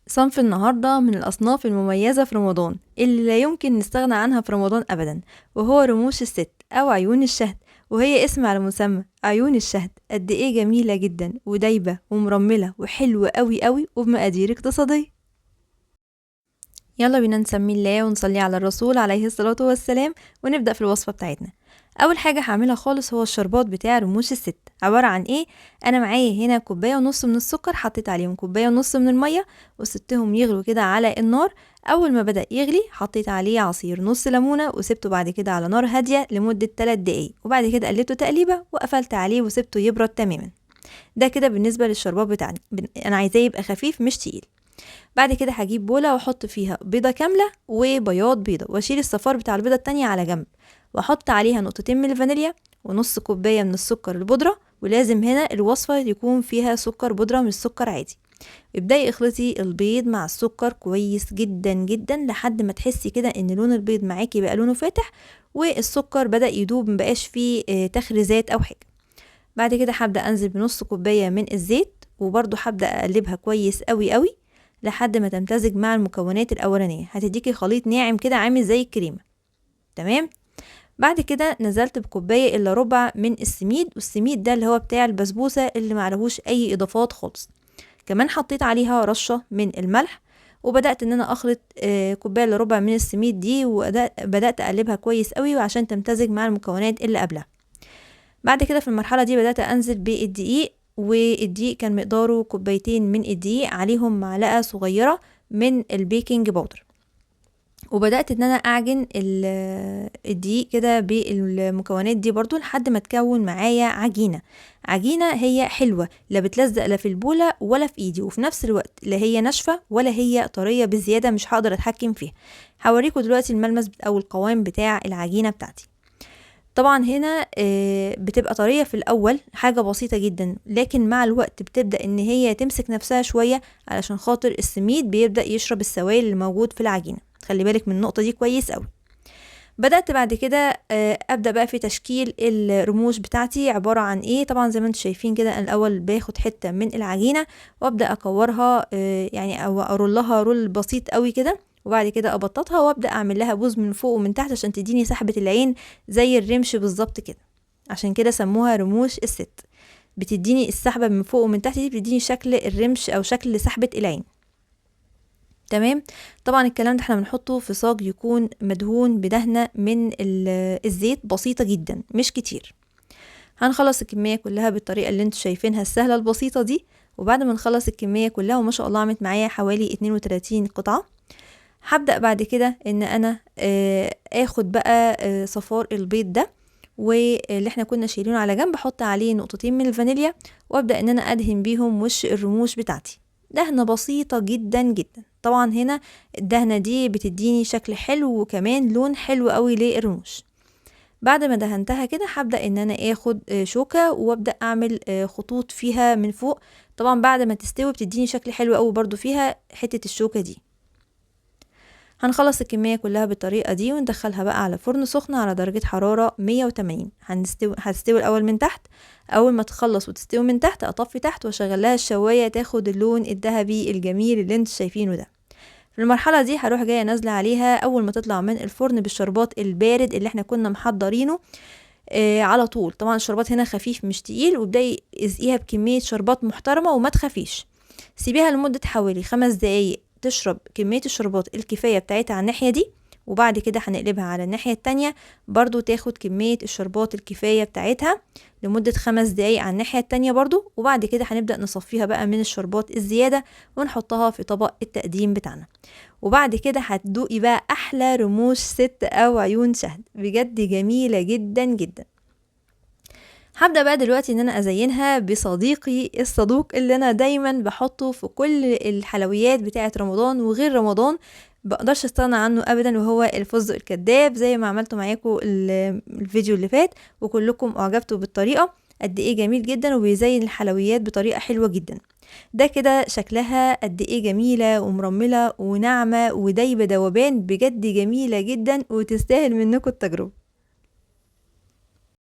صنف النهاردة من الأصناف المميزة في رمضان اللي لا يمكن نستغنى عنها في رمضان أبدا، وهو رموش الست أو عيون الشهد. وهي اسم على مسمى عيون الشهد، قد إيه جميلة جدا ودايبة ومرملة وحلوة قوي قوي وبمقادير اقتصادية. يلا بينا نسمي الله ونصلي على الرسول عليه الصلاة والسلام ونبدأ في الوصفة بتاعتنا. اول حاجة هعملها خالص هو الشربات بتاع رموش الست. عبارة عن ايه؟ انا معايا هنا كوباية ونص من السكر، حطيت عليهم كوباية ونص من المية وسبتهم يغلوا كده على النار. اول ما بدأ يغلي حطيت عليه عصير نص ليمونة وسبته بعد كده على نار هادية لمدة 3 دقايق، وبعد كده قلبته تقليبة وقفلت عليه وسبته يبرد تماما. ده كده بالنسبة للشربات بتاعنا، انا عايزاه يبقى خفيف مش تقيل. بعد كده هجيب بولة واحط فيها بيضة كاملة وبياض بيضة، واشيل الصفار بتاع البيضة التانية على جنب، واحط عليها نقطتين من الفانيليا ونص كوباية من السكر البودرة. ولازم هنا الوصفة يكون فيها سكر بودرة مش سكر عادي. ابدأي اخلطي البيض مع السكر كويس جدا جدا لحد ما تحسي كده ان لون البيض معاكي بقى لونه فاتح، والسكر بدأ يدوب مبقاش فيه تخريزات او حاجة. بعد كده هبدأ انزل بنص كوباية من الزيت، وبرضو هبدأ اقلبها كويس قوي قوي لحد ما تمتزج مع المكونات الاولانية. هتديكي خليط ناعم كده عامل زي الكريمة. تمام. بعد كده نزلت بكوباية الا ربع من السميد، والسميد ده اللي هو بتاع البسبوسة اللي معلهوش اي اضافات خالص. كمان حطيت عليها رشة من الملح، وبدأت ان انا اخلط كوباية الا ربع من السميد دي، وبدأت اقلبها كويس قوي وعشان تمتزج مع المكونات اللي قبلها. بعد كده في المرحلة دي بدأت انزل بالدقيق، والدقيق كان مقداره كوبايتين من الدقيق عليهم معلقة صغيرة من البيكنج باودر. وبدأت ان انا اعجن الدقيق كده بالمكونات دي برضو لحد ما تكون معايا عجينة هي حلوة، لا بتلزق لا في البولة ولا في ايدي، وفي نفس الوقت لا هي ناشفة ولا هي طرية بزيادة مش هقدر اتحكم فيها. هوريكم دلوقتي الملمس او القوام بتاع العجينة بتاعتي. طبعا هنا بتبقى طرية في الأول حاجة بسيطة جدا، لكن مع الوقت بتبدأ ان هي تمسك نفسها شوية علشان خاطر السميد بيبدأ يشرب السوائل اللي موجود في العجينة. خلي بالك من النقطة دي كويس قوي. بدأت بعد كده أبدأ بقى في تشكيل الرموش بتاعتي. عبارة عن ايه؟ طبعا زي ما انتم شايفين كده، أنا الأول باخد حتة من العجينة وأبدأ أكورها يعني أو أرولها رول بسيط قوي كده، وبعد كده ابططها وابدا اعمل لها بوز من فوق ومن تحت عشان تديني سحبة العين زي الرمش بالظبط كده. عشان كده سموها رموش الست، بتديني السحبة من فوق ومن تحت دي بتديني شكل الرمش او شكل سحبة العين. تمام. طبعا الكلام ده احنا بنحطه في صاج يكون مدهون بدهنة من الزيت بسيطة جدا مش كتير. هنخلص الكمية كلها بالطريقة اللي انتوا شايفينها السهلة البسيطة دي. وبعد ما نخلص الكمية كلها، وما شاء الله عملت معايا حوالي 32 قطعة، هبدأ بعد كده ان انا اخد بقى صفار البيض ده واللي احنا كنا شايلينه على جنب، احط عليه نقطتين من الفانيليا وابدأ ان انا ادهن بيهم وش الرموش بتاعتي. دهنة بسيطة جدا جدا. طبعا هنا الدهنة دي بتديني شكل حلو وكمان لون حلو قوي للرموش. بعد ما دهنتها كده هبدأ ان انا اخد شوكة وابدأ اعمل خطوط فيها من فوق. طبعا بعد ما تستوي بتديني شكل حلو قوي برضو فيها حتة الشوكة دي. هنخلص الكمية كلها بالطريقة دي وندخلها بقى على فرن سخن على درجة حرارة 180. هتستوي الأول من تحت. أول ما تخلص وتستوي من تحت أطفي تحت وأشغلها الشواية تاخد اللون الذهبي الجميل اللي انتوا شايفينه ده. في المرحلة دي هروح جاية نازلة عليها أول ما تطلع من الفرن بالشربات البارد اللي احنا كنا محضرينه على طول. طبعا الشربات هنا خفيف مش تقيل، وابدأي اسقيها بكمية شربات محترمة وما تخافيش. سيبيها لمدة حوالي 5 دقايق تشرب كمية الشربات الكفاية بتاعتها على الناحية دي، وبعد كده هنقلبها على الناحية التانية برضو تاخد كمية الشربات الكفاية بتاعتها لمدة 5 دقايق على الناحية التانية برضو. وبعد كده هنبدأ نصفيها بقى من الشربات الزيادة ونحطها في طبق التقديم بتاعنا. وبعد كده هتدوقي بقى أحلى رموش ست أو عيون شهد، بجد جميلة جدا جدا. هبدأ بقى دلوقتي ان انا ازينها بصديقي الصدوق اللي انا دايما بحطه في كل الحلويات بتاعة رمضان وغير رمضان، بقدرش استغنى عنه ابدا، وهو الفستق الكداب. زي ما عملته معاكم الفيديو اللي فات وكلكم اعجبتوا بالطريقة، قد ايه جميل جدا وبيزين الحلويات بطريقة حلوة جدا. ده كده شكلها قد ايه جميلة ومرملة وناعمة ودايبة دوبان، بجد جميلة جدا وتستاهل منكم التجربة.